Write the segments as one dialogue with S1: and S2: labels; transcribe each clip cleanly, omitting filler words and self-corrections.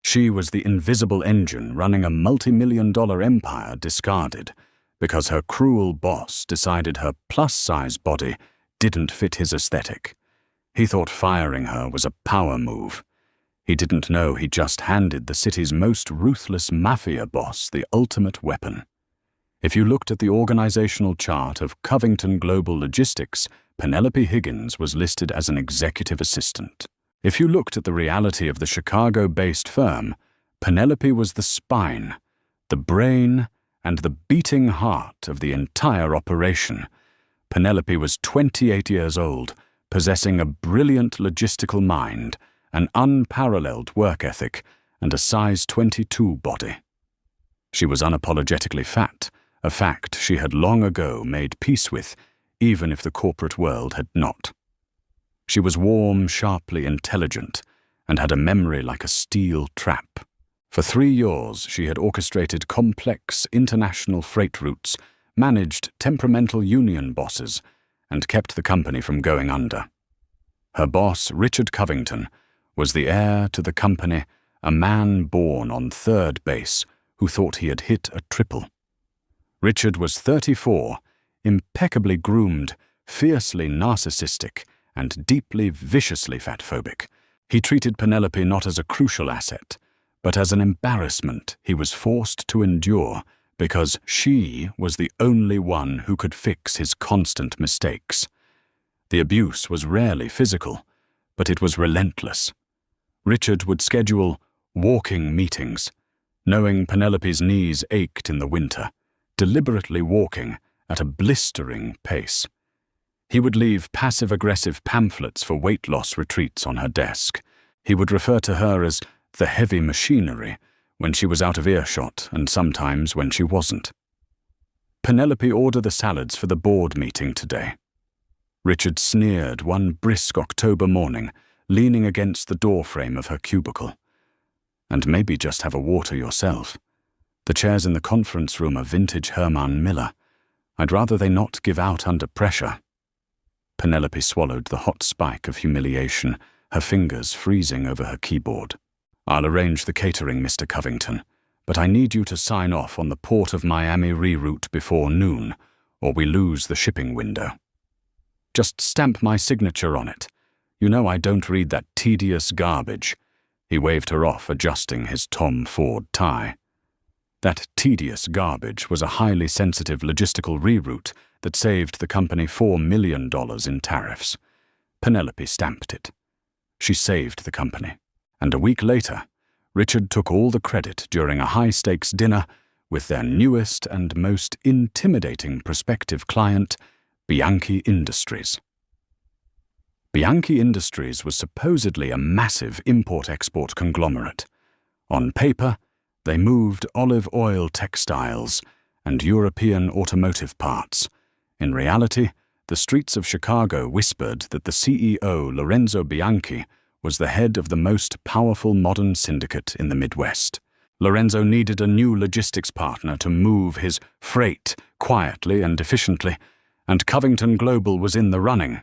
S1: She was the invisible engine running a multi-million-dollar empire discarded because her cruel boss decided her plus-size body didn't fit his aesthetic. He thought firing her was a power move. He didn't know he just handed the city's most ruthless mafia boss the ultimate weapon. If you looked at the organizational chart of Covington Global Logistics, Penelope Higgins was listed as an executive assistant. If you looked at the reality of the Chicago-based firm, Penelope was the spine, the brain, and the beating heart of the entire operation. Penelope was 28 years old, possessing a brilliant logistical mind, an unparalleled work ethic, and a size 22 body. She was unapologetically fat, a fact she had long ago made peace with, even if the corporate world had not. She was warm, sharply intelligent, and had a memory like a steel trap. For 3 years, she had orchestrated complex international freight routes, managed temperamental union bosses, and kept the company from going under. Her boss, Richard Covington, was the heir to the company, a man born on third base who thought he had hit a triple. Richard was 34, impeccably groomed, fiercely narcissistic, and deeply, viciously fatphobic. He treated Penelope not as a crucial asset, but as an embarrassment he was forced to endure because she was the only one who could fix his constant mistakes. The abuse was rarely physical, but it was relentless. Richard would schedule walking meetings, knowing Penelope's knees ached in the winter, deliberately walking at a blistering pace. He would leave passive-aggressive pamphlets for weight loss retreats on her desk. He would refer to her as the heavy machinery when she was out of earshot and sometimes when she wasn't. Penelope, order the salads for the board meeting today. Richard sneered one brisk October morning, leaning against the doorframe of her cubicle. And maybe just have a water yourself. The chairs in the conference room are vintage Herman Miller. I'd rather they not give out under pressure. Penelope swallowed the hot spike of humiliation, her fingers freezing over her keyboard. I'll arrange the catering, Mr. Covington, but I need you to sign off on the Port of Miami reroute before noon, or we lose the shipping window. Just stamp my signature on it. You know I don't read that tedious garbage. He waved her off, adjusting his Tom Ford tie. That tedious garbage was a highly sensitive logistical reroute that saved the company $4 million in tariffs. Penelope stamped it. She saved the company. And a week later, Richard took all the credit during a high-stakes dinner with their newest and most intimidating prospective client, Bianchi Industries. Bianchi Industries was supposedly a massive import-export conglomerate. On paper, they moved olive oil textiles and European automotive parts. In reality, the streets of Chicago whispered that the CEO, Lorenzo Bianchi, was the head of the most powerful modern syndicate in the Midwest. Lorenzo needed a new logistics partner to move his freight quietly and efficiently, and Covington Global was in the running.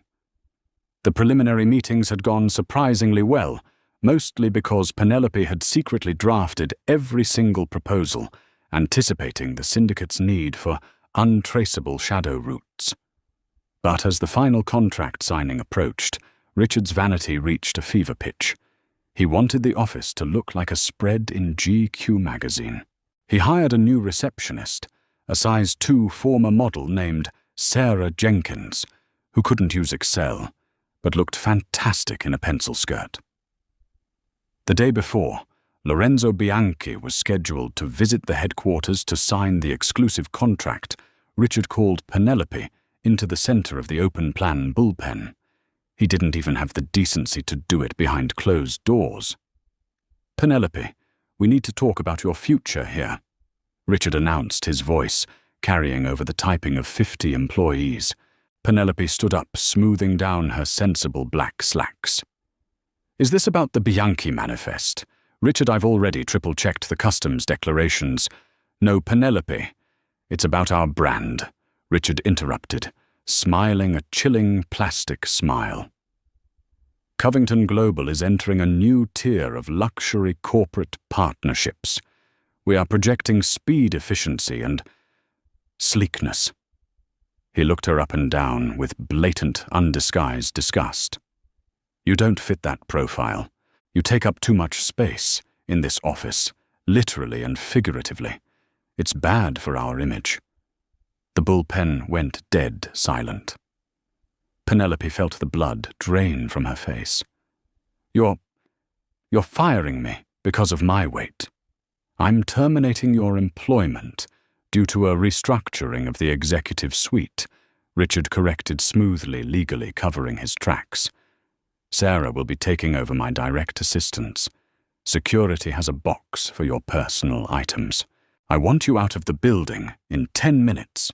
S1: The preliminary meetings had gone surprisingly well, mostly because Penelope had secretly drafted every single proposal, anticipating the syndicate's need for untraceable shadow routes. But as the final contract signing approached, Richard's vanity reached a fever pitch. He wanted the office to look like a spread in GQ magazine. He hired a new receptionist, a size 2 former model named Sarah Jenkins, who couldn't use Excel, but looked fantastic in a pencil skirt. The day before, Lorenzo Bianchi was scheduled to visit the headquarters to sign the exclusive contract. Richard called Penelope into the center of the open-plan bullpen. He didn't even have the decency to do it behind closed doors. "Penelope, we need to talk about your future here," Richard announced, his voice carrying over the typing of 50 employees. Penelope stood up, smoothing down her sensible black slacks. "Is this about the Bianchi manifest? Richard, I've already triple-checked the customs declarations." "No, Penelope. It's about our brand," Richard interrupted, smiling a chilling plastic smile. Covington Global is entering a new tier of luxury corporate partnerships. We are projecting speed, efficiency, and sleekness." He looked her up and down with blatant, undisguised disgust. "You don't fit that profile. You take up too much space in this office, literally and figuratively. It's bad for our image." The bullpen went dead silent. Penelope felt the blood drain from her face. You're firing me because of my weight. I'm terminating your employment due to a restructuring of the executive suite," Richard corrected smoothly, legally covering his tracks. "Sarah will be taking over my direct assistance. Security has a box for your personal items. I want you out of the building in 10 minutes.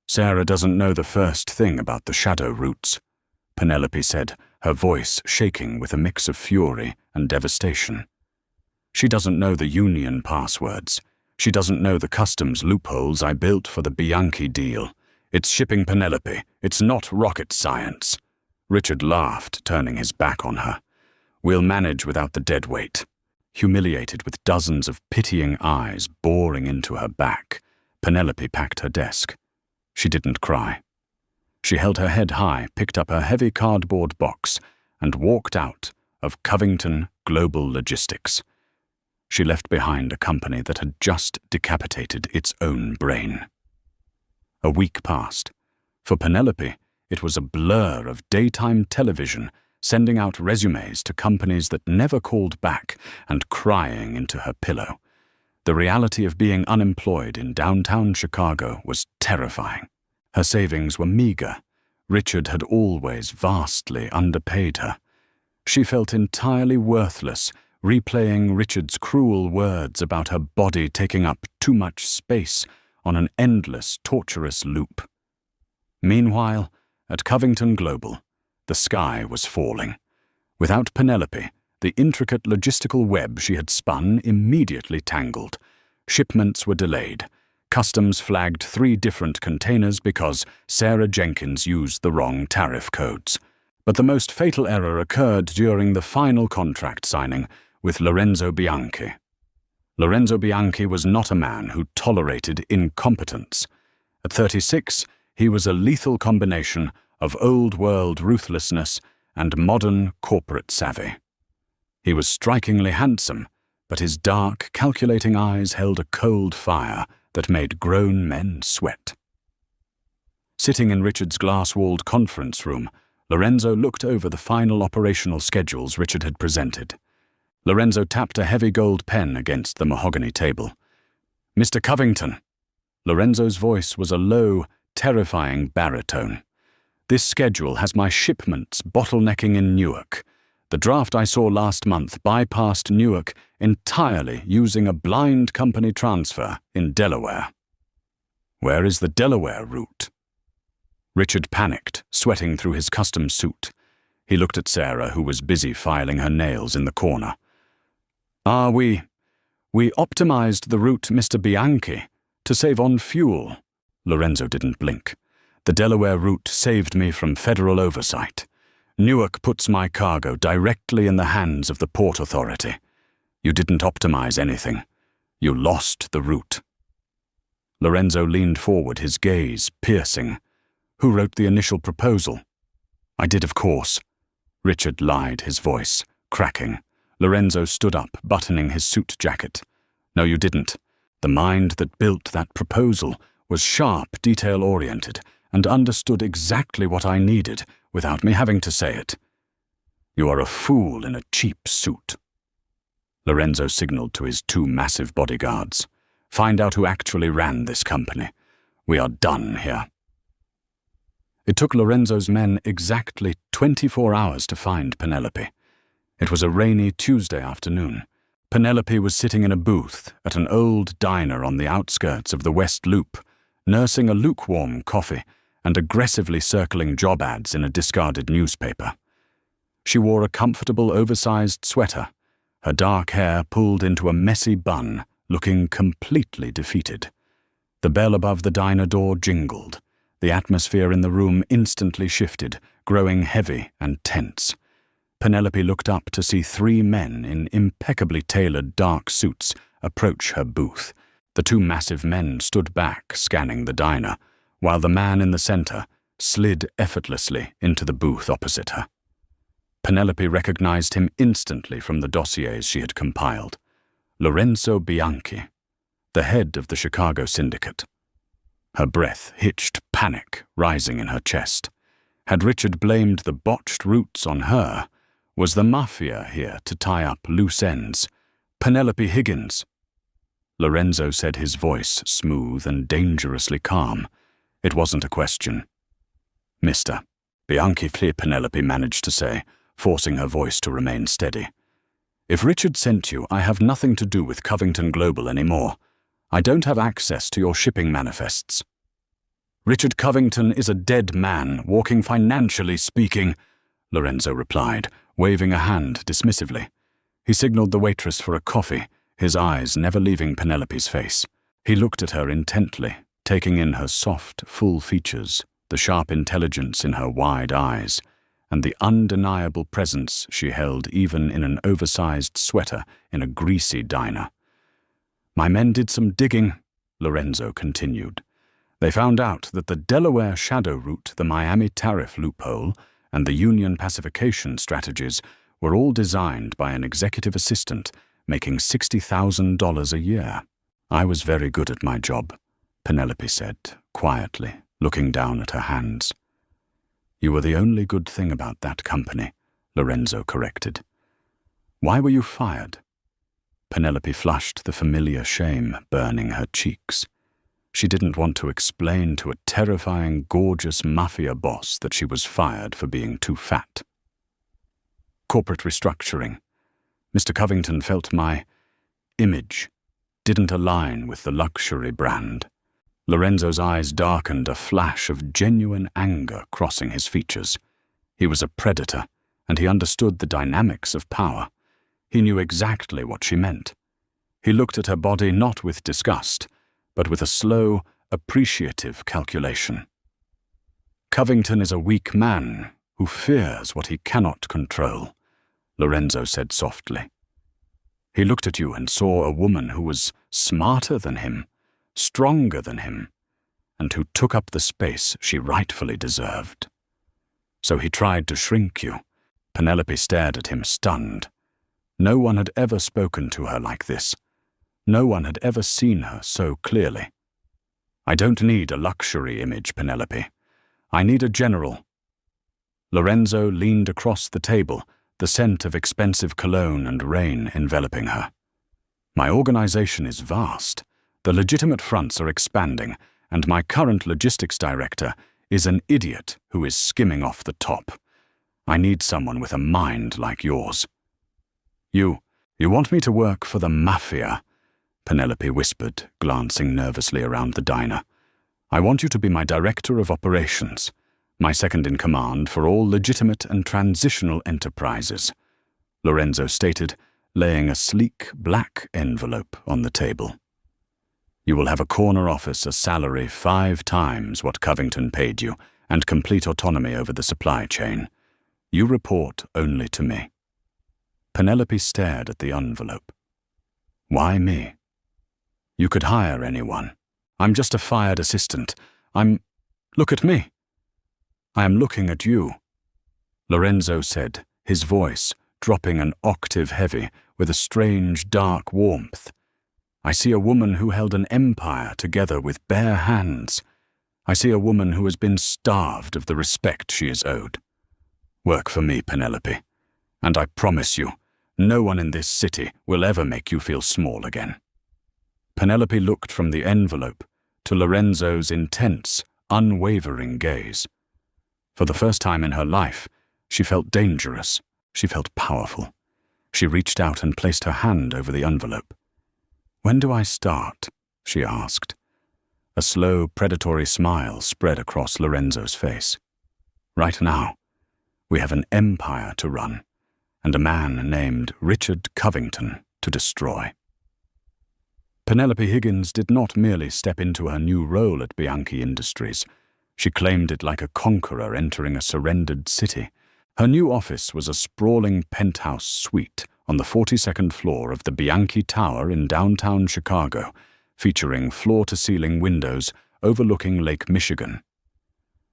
S1: "Sarah doesn't know the first thing about the shadow routes," Penelope said, her voice shaking with a mix of fury and devastation. "She doesn't know the union passwords. She doesn't know the customs loopholes I built for the Bianchi deal. It's shipping, Penelope. It's not rocket science." Richard laughed, turning his back on her. "We'll manage without the dead weight." Humiliated, with dozens of pitying eyes boring into her back, Penelope packed her desk. She didn't cry. She held her head high, picked up her heavy cardboard box, and walked out of Covington Global Logistics. She left behind a company that had just decapitated its own brain. A week passed. For Penelope, it was a blur of daytime television, sending out resumes to companies that never called back and crying into her pillow. The reality of being unemployed in downtown Chicago was terrifying. Her savings were meager. Richard had always vastly underpaid her. She felt entirely worthless, replaying Richard's cruel words about her body taking up too much space on an endless, torturous loop. Meanwhile, at Covington Global, the sky was falling. Without Penelope, the intricate logistical web she had spun immediately tangled. Shipments were delayed. Customs flagged 3 different containers because Sarah Jenkins used the wrong tariff codes. But the most fatal error occurred during the final contract signing with Lorenzo Bianchi. Lorenzo Bianchi was not a man who tolerated incompetence. At 36, he was a lethal combination of old-world ruthlessness and modern corporate savvy. He was strikingly handsome, but his dark, calculating eyes held a cold fire that made grown men sweat. Sitting in Richard's glass-walled conference room, Lorenzo looked over the final operational schedules Richard had presented. Lorenzo tapped a heavy gold pen against the mahogany table. "Mr. Covington." Lorenzo's voice was a low, terrifying baritone. "This schedule has my shipments bottlenecking in Newark. The draft I saw last month bypassed Newark entirely using a blind company transfer in Delaware." "Where is the Delaware route?" Richard panicked, sweating through his custom suit. He looked at Sarah, who was busy filing her nails in the corner. We optimized the route, Mr. Bianchi, to save on fuel." Lorenzo didn't blink. "The Delaware route saved me from federal oversight. Newark puts my cargo directly in the hands of the Port Authority. You didn't optimize anything. You lost the route." Lorenzo leaned forward, his gaze piercing. "Who wrote the initial proposal?" "I did, of course." Richard lied, his voice cracking. Lorenzo stood up, buttoning his suit jacket. "No, you didn't. The mind that built that proposal was sharp, detail-oriented, and understood exactly what I needed without me having to say it. You are a fool in a cheap suit." Lorenzo signaled to his 2 massive bodyguards. "Find out who actually ran this company. We are done here." It took Lorenzo's men exactly 24 hours to find Penelope. It was a rainy Tuesday afternoon. Penelope was sitting in a booth at an old diner on the outskirts of the West Loop, nursing a lukewarm coffee and aggressively circling job ads in a discarded newspaper. She wore a comfortable, oversized sweater, her dark hair pulled into a messy bun, looking completely defeated. The bell above the diner door jingled. The atmosphere in the room instantly shifted, growing heavy and tense. Penelope looked up to see three men in impeccably tailored dark suits approach her booth. The two massive men stood back, scanning the diner, while the man in the center slid effortlessly into the booth opposite her. Penelope recognized him instantly from the dossiers she had compiled. Lorenzo Bianchi, the head of the Chicago syndicate. Her breath hitched, panic rising in her chest. Had Richard blamed the botched routes on her? Was the Mafia here to tie up loose ends? Penelope Higgins. Lorenzo said, his voice smooth and dangerously calm. It wasn't a question. Mr. Bianchi, Penelope managed to say, forcing her voice to remain steady. If Richard sent you, I have nothing to do with Covington Global anymore. I don't have access to your shipping manifests. Richard Covington is a dead man, walking financially speaking, Lorenzo replied, waving a hand dismissively. He signaled the waitress for a coffee, his eyes never leaving Penelope's face. He looked at her intently, taking in her soft, full features, the sharp intelligence in her wide eyes, and the undeniable presence she held even in an oversized sweater in a greasy diner. My men did some digging, Lorenzo continued. They found out that the Delaware shadow route, the Miami tariff loophole, and the Union pacification strategies were all designed by an executive assistant making $60,000 a year. I was very good at my job, Penelope said, quietly, looking down at her hands. You were the only good thing about that company, Lorenzo corrected. Why were you fired? Penelope flushed, the familiar shame burning her cheeks. She didn't want to explain to a terrifying, gorgeous Mafia boss that she was fired for being too fat. Corporate restructuring. Mr. Covington felt my image didn't align with the luxury brand. Lorenzo's eyes darkened, a flash of genuine anger crossing his features. He was a predator, and he understood the dynamics of power. He knew exactly what she meant. He looked at her body not with disgust, but with a slow, appreciative calculation. Covington is a weak man who fears what he cannot control, Lorenzo said softly. He looked at you and saw a woman who was smarter than him, stronger than him, and who took up the space she rightfully deserved. So he tried to shrink you. Penelope stared at him, stunned. No one had ever spoken to her like this. No one had ever seen her so clearly. I don't need a luxury image, Penelope. I need a general. Lorenzo leaned across the table, the scent of expensive cologne and rain enveloping her. My organization is vast. The legitimate fronts are expanding, and my current logistics director is an idiot who is skimming off the top. I need someone with a mind like yours. You want me to work for the Mafia? Penelope whispered, glancing nervously around the diner. I want you to be my director of operations, my second in command for all legitimate and transitional enterprises, Lorenzo stated, laying a sleek black envelope on the table. You will have a corner office, a salary 5 times what Covington paid you, and complete autonomy over the supply chain. You report only to me. Penelope stared at the envelope. Why me? You could hire anyone. I'm just a fired assistant. Look at me. I am looking at you, Lorenzo said, his voice dropping an octave heavy with a strange dark warmth. I see a woman who held an empire together with bare hands. I see a woman who has been starved of the respect she is owed. Work for me, Penelope, and I promise you, no one in this city will ever make you feel small again. Penelope looked from the envelope to Lorenzo's intense, unwavering gaze. For the first time in her life, she felt dangerous. She felt powerful. She reached out and placed her hand over the envelope. When do I start? She asked. A slow, predatory smile spread across Lorenzo's face. Right now, we have an empire to run, and a man named Richard Covington to destroy. Penelope Higgins did not merely step into her new role at Bianchi Industries. She claimed it like a conqueror entering a surrendered city. Her new office was a sprawling penthouse suite on the 42nd floor of the Bianchi Tower in downtown Chicago, featuring floor-to-ceiling windows overlooking Lake Michigan.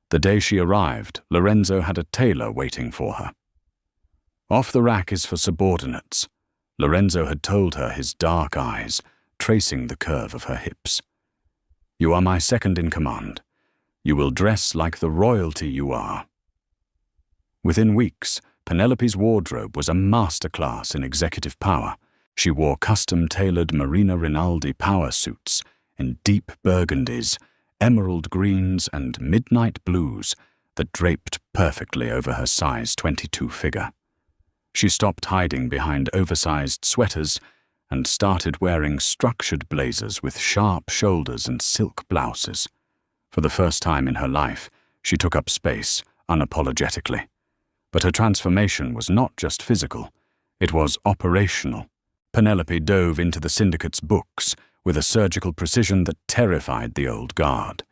S1: The day she arrived, Lorenzo had a tailor waiting for her. "Off the rack is for subordinates," Lorenzo had told her, his dark eyes tracing the curve of her hips. "You are my second in command. You will dress like the royalty you are." Within weeks, Penelope's wardrobe was a masterclass in executive power. She wore custom-tailored Marina Rinaldi power suits in deep burgundies, emerald greens, and midnight blues that draped perfectly over her size 22 figure. She stopped hiding behind oversized sweaters and started wearing structured blazers with sharp shoulders and silk blouses. For the first time in her life, she took up space unapologetically. But her transformation was not just physical, it was operational. Penelope dove into the syndicate's books with a surgical precision that terrified the old guard.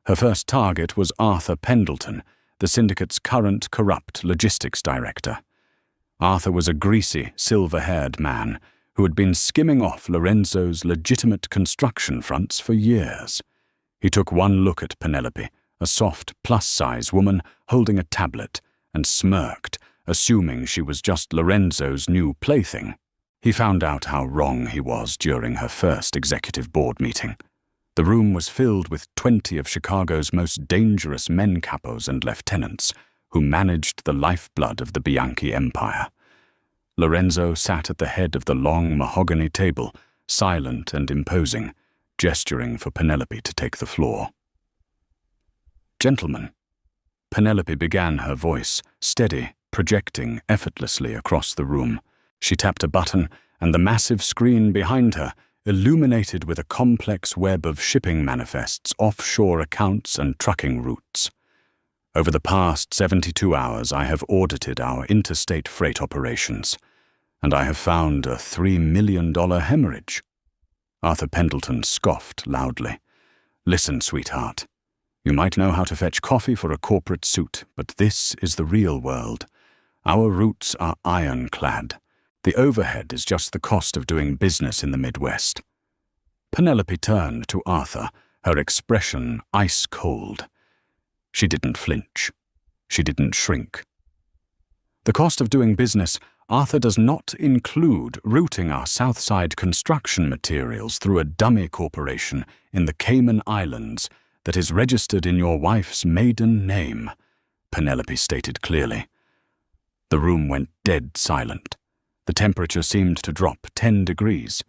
S1: Her first target was Arthur Pendleton, the syndicate's current corrupt logistics director. Arthur was a greasy, silver-haired man who had been skimming off Lorenzo's legitimate construction fronts for years. He took one look at Penelope, a soft, plus-size woman holding a tablet, and smirked, assuming she was just Lorenzo's new plaything. He found out how wrong he was during her first executive board meeting. The room was filled with 20 of Chicago's most dangerous men capos and lieutenants who managed the lifeblood of the Bianchi empire. Lorenzo sat at the head of the long mahogany table, silent and imposing, gesturing for Penelope to take the floor. "Gentlemen," Penelope began, her voice steady, projecting effortlessly across the room. She tapped a button, and the massive screen behind her illuminated with a complex web of shipping manifests, offshore accounts, and trucking routes. "Over the past 72 hours, I have audited our interstate freight operations, and I have found a $3 million hemorrhage." Arthur Pendleton scoffed loudly. "Listen, sweetheart. You might know how to fetch coffee for a corporate suit, but this is the real world. Our roots are ironclad. The overhead is just the cost of doing business in the Midwest." Penelope turned to Arthur, her expression ice cold. She didn't flinch. She didn't shrink. "The cost of doing business, Arthur, does not include routing our Southside construction materials through a dummy corporation in the Cayman Islands that is registered in your wife's maiden name," Penelope stated clearly. The room went dead silent. The temperature seemed to drop 10 degrees.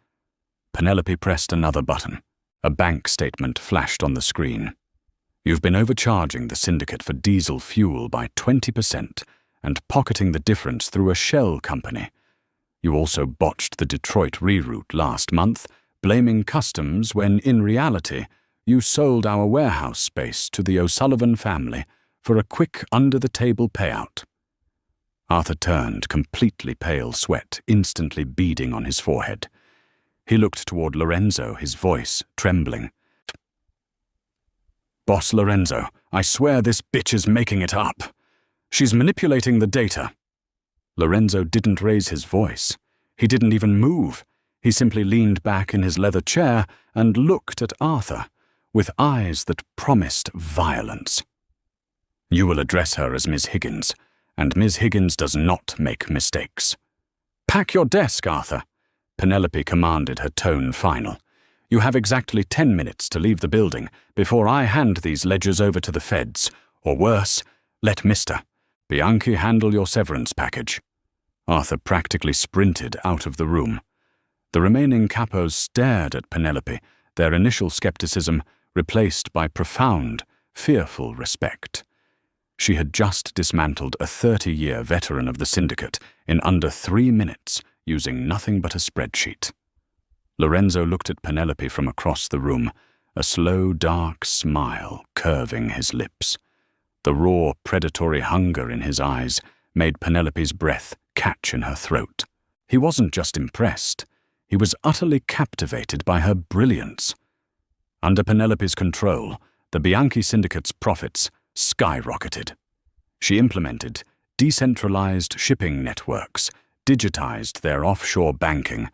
S1: Penelope pressed another button. A bank statement flashed on the screen. "You've been overcharging the syndicate for diesel fuel by 20% and pocketing the difference through a shell company. You also botched the Detroit reroute last month, blaming customs when, in reality, you sold our warehouse space to the O'Sullivan family for a quick under-the-table payout." Arthur turned, completely pale, sweat instantly beading on his forehead. He looked toward Lorenzo, his voice trembling. "Boss Lorenzo, I swear this bitch is making it up. She's manipulating the data." Lorenzo didn't raise his voice. He didn't even move. He simply leaned back in his leather chair and looked at Arthur, with eyes that promised violence. "You will address her as Ms. Higgins, and Ms. Higgins does not make mistakes." "Pack your desk, Arthur," Penelope commanded, her tone final. "You have exactly 10 minutes to leave the building before I hand these ledgers over to the feds, or worse, let Mr. Bianchi handle your severance package." Arthur practically sprinted out of the room. The remaining capos stared at Penelope, their initial skepticism replaced by profound, fearful respect. She had just dismantled a 30-year veteran of the syndicate in under 3 minutes, using nothing but a spreadsheet. Lorenzo looked at Penelope from across the room, a slow, dark smile curving his lips. The raw, predatory hunger in his eyes made Penelope's breath catch in her throat. He wasn't just impressed. He was utterly captivated by her brilliance. Under Penelope's control, the Bianchi syndicate's profits skyrocketed. She implemented decentralized shipping networks, digitized their offshore banking,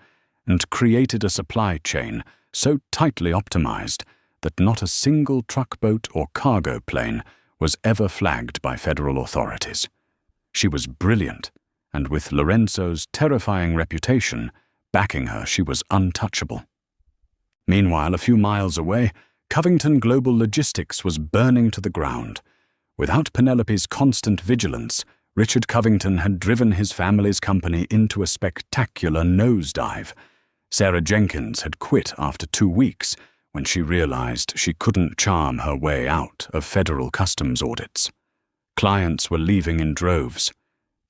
S1: and created a supply chain so tightly optimized that not a single truck boat or cargo plane was ever flagged by federal authorities. She was brilliant, and with Lorenzo's terrifying reputation backing her, she was untouchable. Meanwhile, a few miles away, Covington Global Logistics was burning to the ground. Without Penelope's constant vigilance, Richard Covington had driven his family's company into a spectacular nosedive. Sarah Jenkins had quit after 2 weeks when she realized she couldn't charm her way out of federal customs audits. Clients were leaving in droves.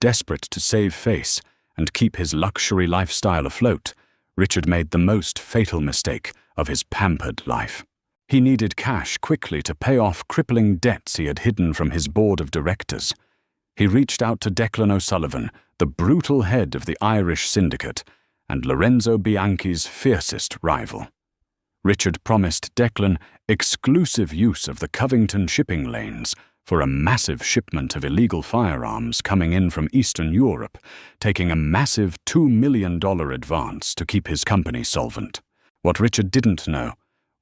S1: Desperate to save face and keep his luxury lifestyle afloat, Richard made the most fatal mistake of his pampered life. He needed cash quickly to pay off crippling debts he had hidden from his board of directors. He reached out to Declan O'Sullivan, the brutal head of the Irish syndicate, and Lorenzo Bianchi's fiercest rival. Richard promised Declan exclusive use of the Covington shipping lanes for a massive shipment of illegal firearms coming in from Eastern Europe, taking a massive $2 million advance to keep his company solvent. What Richard didn't know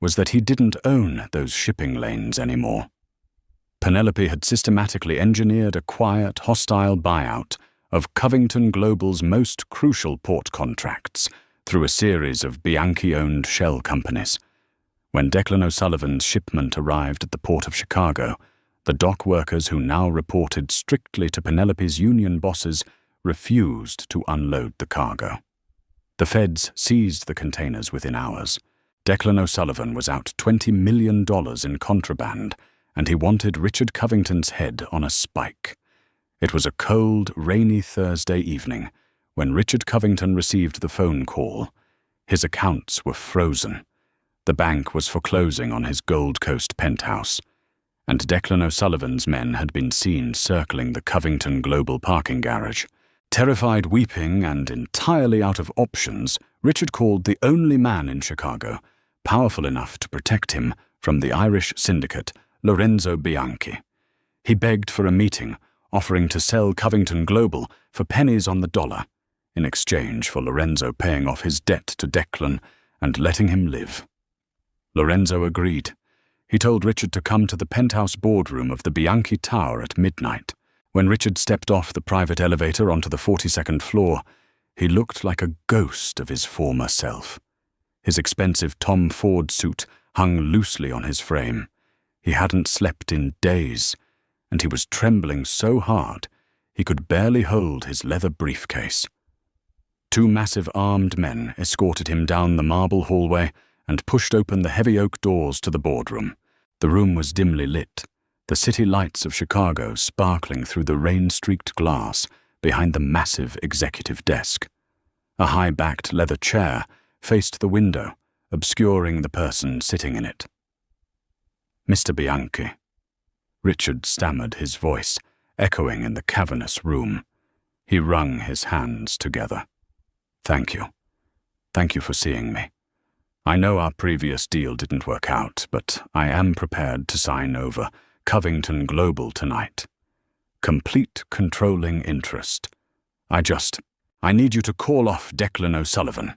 S1: was that he didn't own those shipping lanes anymore. Penelope had systematically engineered a quiet, hostile buyout of Covington Global's most crucial port contracts through a series of Bianchi-owned shell companies. When Declan O'Sullivan's shipment arrived at the port of Chicago, the dock workers who now reported strictly to Penelope's union bosses refused to unload the cargo. The feds seized the containers within hours. Declan O'Sullivan was out $20 million in contraband, and he wanted Richard Covington's head on a spike. It was a cold, rainy Thursday evening when Richard Covington received the phone call. His accounts were frozen. The bank was foreclosing on his Gold Coast penthouse, and Declan O'Sullivan's men had been seen circling the Covington Global parking garage. Terrified, weeping, and entirely out of options, Richard called the only man in Chicago powerful enough to protect him from the Irish syndicate, Lorenzo Bianchi. He begged for a meeting, offering to sell Covington Global for pennies on the dollar, in exchange for Lorenzo paying off his debt to Declan and letting him live. Lorenzo agreed. He told Richard to come to the penthouse boardroom of the Bianchi Tower at midnight. When Richard stepped off the private elevator onto the 42nd floor, he looked like a ghost of his former self. His expensive Tom Ford suit hung loosely on his frame. He hadn't slept in days, and he was trembling so hard he could barely hold his leather briefcase. 2 massive armed men escorted him down the marble hallway and pushed open the heavy oak doors to the boardroom. The room was dimly lit, the city lights of Chicago sparkling through the rain-streaked glass behind the massive executive desk. A high-backed leather chair faced the window, obscuring the person sitting in it. "Mr. Bianchi." Richard stammered, his voice echoing in the cavernous room. He wrung his hands together. "Thank you. Thank you for seeing me. I know our previous deal didn't work out, but I am prepared to sign over Covington Global tonight. Complete controlling interest. I need you to call off Declan O'Sullivan."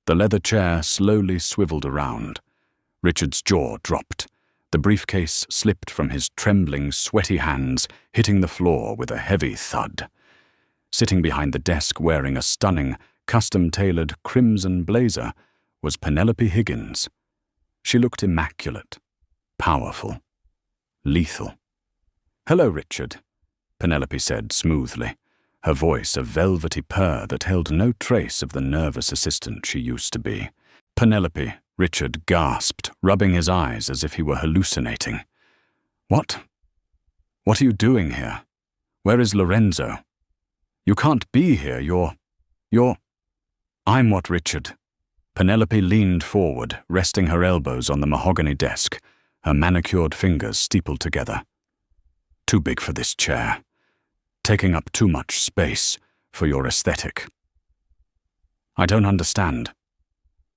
S1: The leather chair slowly swiveled around. Richard's jaw dropped. The briefcase slipped from his trembling, sweaty hands, hitting the floor with a heavy thud. Sitting behind the desk wearing a stunning, custom-tailored crimson blazer was Penelope Higgins. She looked immaculate, powerful, lethal. "Hello, Richard," Penelope said smoothly, her voice a velvety purr that held no trace of the nervous assistant she used to be. "Penelope," Richard gasped, rubbing his eyes as if he were hallucinating. What are you doing here? Where is Lorenzo? You can't be here, I'm what, Richard?" Penelope leaned forward, resting her elbows on the mahogany desk, her manicured fingers steepled together. "Too big for this chair. Taking up too much space for your aesthetic." "I don't understand."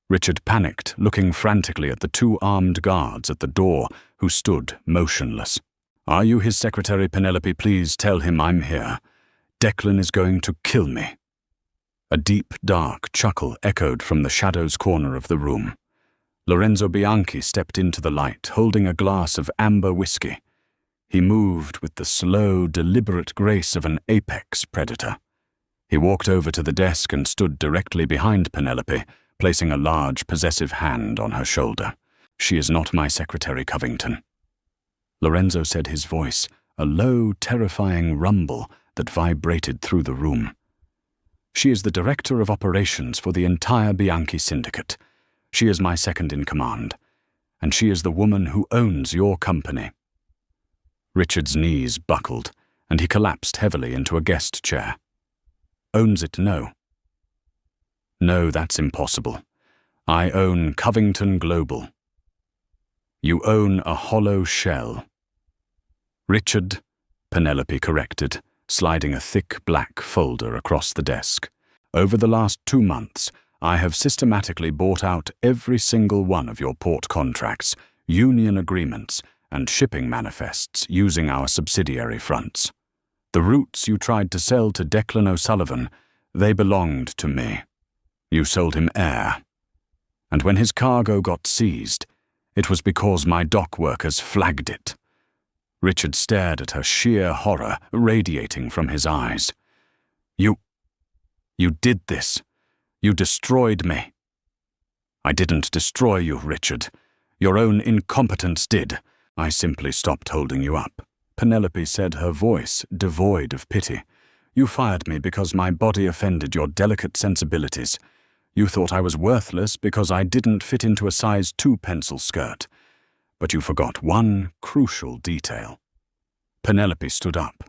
S1: Richard panicked, looking frantically at the 2 armed guards at the door who stood motionless. "Are you his secretary, Penelope? Please tell him I'm here. Declan is going to kill me." A deep, dark chuckle echoed from the shadows corner of the room. Lorenzo Bianchi stepped into the light, holding a glass of amber whiskey. He moved with the slow, deliberate grace of an apex predator. He walked over to the desk and stood directly behind Penelope, placing a large, possessive hand on her shoulder. "She is not my secretary, Covington." Lorenzo said, his voice a low, terrifying rumble that vibrated through the room. "She is the director of operations for the entire Bianchi syndicate. She is my second in command, and she is the woman who owns your company." Richard's knees buckled, and he collapsed heavily into a guest chair. "Owns it, no." "No, that's impossible. I own Covington Global." "You own a hollow shell." "Richard," Penelope corrected, sliding a thick black folder across the desk. "Over the last 2 months, I have systematically bought out every single one of your port contracts, union agreements, and shipping manifests using our subsidiary fronts. The routes you tried to sell to Declan O'Sullivan, they belonged to me. You sold him air. And when his cargo got seized, it was because my dock workers flagged it." Richard stared at her, sheer horror radiating from his eyes. You did this. You destroyed me." "I didn't destroy you, Richard. Your own incompetence did. I simply stopped holding you up," Penelope said, her voice devoid of pity. "You fired me because my body offended your delicate sensibilities. You thought I was worthless because I didn't fit into a size 2 pencil skirt. But you forgot one crucial detail." Penelope stood up.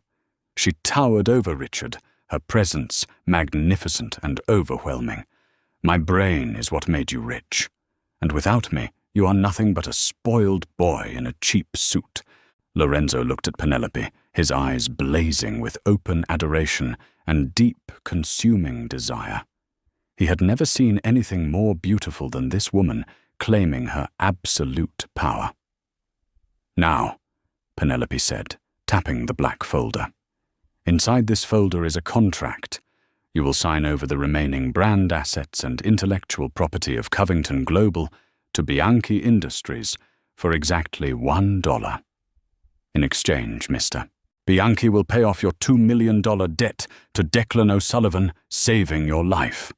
S1: She towered over Richard, her presence magnificent and overwhelming. "My brain is what made you rich. And without me, you are nothing but a spoiled boy in a cheap suit." Lorenzo looked at Penelope, his eyes blazing with open adoration and deep, consuming desire. He had never seen anything more beautiful than this woman claiming her absolute power. "Now," Penelope said, tapping the black folder. "Inside this folder is a contract. You will sign over the remaining brand assets and intellectual property of Covington Global to Bianchi Industries for exactly $1. In exchange, mister, Bianchi will pay off your $2 million debt to Declan O'Sullivan, saving your life."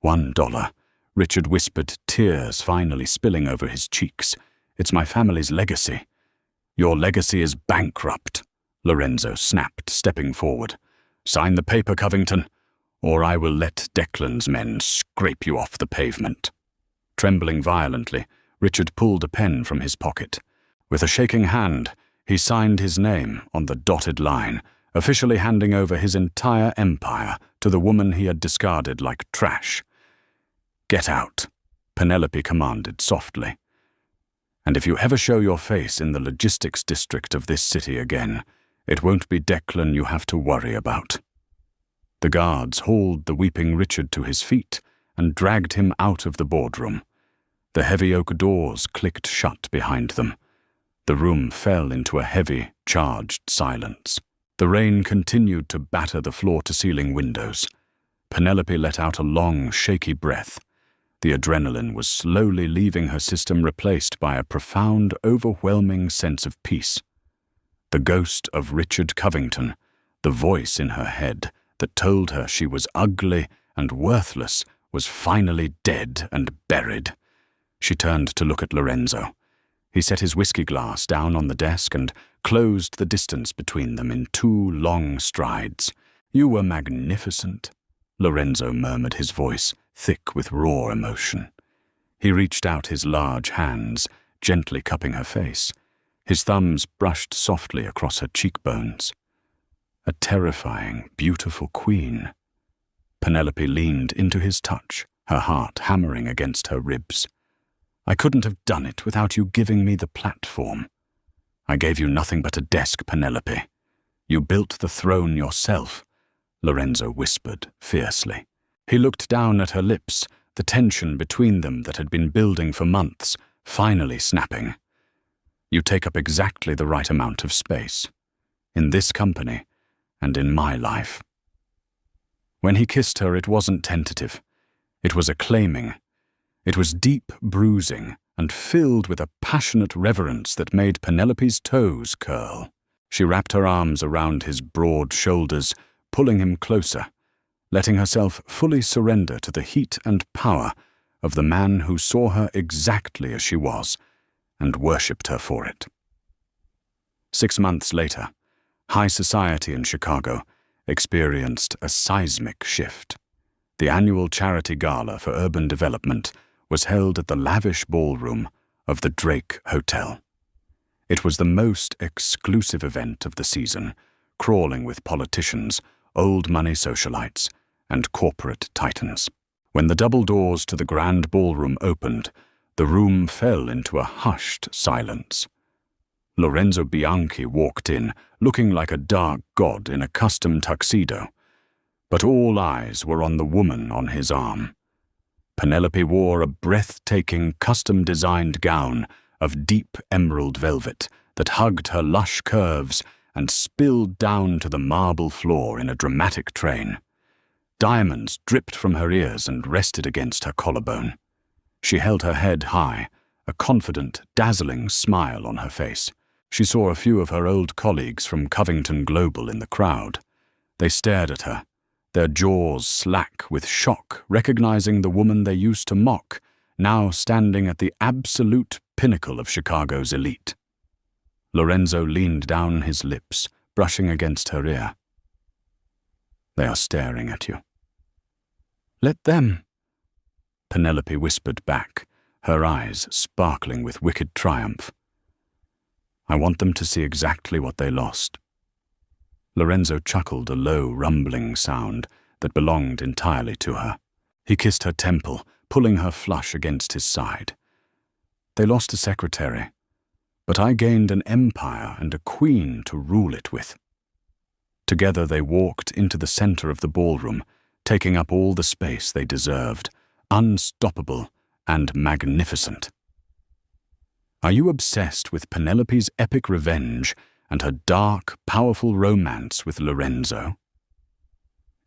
S1: $1, Richard whispered, tears finally spilling over his cheeks. "It's my family's legacy." "Your legacy is bankrupt," Lorenzo snapped, stepping forward. "Sign the paper, Covington, or I will let Declan's men scrape you off the pavement." Trembling violently, Richard pulled a pen from his pocket. With a shaking hand, he signed his name on the dotted line, officially handing over his entire empire to the woman he had discarded like trash. "Get out," Penelope commanded softly. "And if you ever show your face in the logistics district of this city again, it won't be Declan you have to worry about." The guards hauled the weeping Richard to his feet and dragged him out of the boardroom. The heavy oak doors clicked shut behind them. The room fell into a heavy, charged silence. The rain continued to batter the floor-to-ceiling windows. Penelope let out a long, shaky breath. The adrenaline was slowly leaving her system, replaced by a profound, overwhelming sense of peace. The ghost of Richard Covington, the voice in her head that told her she was ugly and worthless, was finally dead and buried. She turned to look at Lorenzo. He set his whiskey glass down on the desk and closed the distance between them in 2 long strides. "You were magnificent," Lorenzo murmured, his voice thick with raw emotion. He reached out his large hands, gently cupping her face. His thumbs brushed softly across her cheekbones. "A terrifying, beautiful queen." Penelope leaned into his touch, her heart hammering against her ribs. "I couldn't have done it without you giving me the platform." "I gave you nothing but a desk, Penelope. You built the throne yourself," Lorenzo whispered fiercely. He looked down at her lips, the tension between them that had been building for months, finally snapping. "You take up exactly the right amount of space. In this company, and in my life." When he kissed her, it wasn't tentative. It was acclaiming. It was deep bruising and filled with a passionate reverence that made Penelope's toes curl. She wrapped her arms around his broad shoulders, pulling him closer, letting herself fully surrender to the heat and power of the man who saw her exactly as she was and worshipped her for it. 6 months later, high society in Chicago experienced a seismic shift. The annual charity gala for urban development was held at the lavish ballroom of the Drake Hotel. It was the most exclusive event of the season, crawling with politicians, old money socialites, and corporate titans. When the double doors to the grand ballroom opened, the room fell into a hushed silence. Lorenzo Bianchi walked in, looking like a dark god in a custom tuxedo. But all eyes were on the woman on his arm. Penelope wore a breathtaking, custom-designed gown of deep emerald velvet that hugged her lush curves and spilled down to the marble floor in a dramatic train. Diamonds dripped from her ears and rested against her collarbone. She held her head high, a confident, dazzling smile on her face. She saw a few of her old colleagues from Covington Global in the crowd. They stared at her, their jaws slack with shock, recognizing the woman they used to mock, now standing at the absolute pinnacle of Chicago's elite. Lorenzo leaned down his lips, brushing against her ear. "They are staring at you." "Let them," Penelope whispered back, her eyes sparkling with wicked triumph. "I want them to see exactly what they lost." Lorenzo chuckled a low, rumbling sound that belonged entirely to her. He kissed her temple, pulling her flush against his side. "They lost a secretary, but I gained an empire and a queen to rule it with." Together they walked into the center of the ballroom, taking up all the space they deserved, unstoppable and magnificent. Are you obsessed with Penelope's epic revenge and her dark, powerful romance with Lorenzo?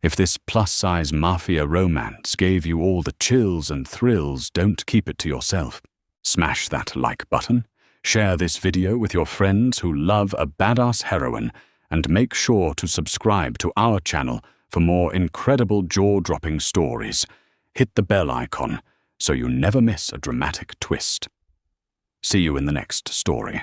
S1: If this plus-size Mafia romance gave you all the chills and thrills, don't keep it to yourself. Smash that like button, share this video with your friends who love a badass heroine, and make sure to subscribe to our channel for more incredible jaw-dropping stories. Hit the bell icon so you never miss a dramatic twist. See you in the next story.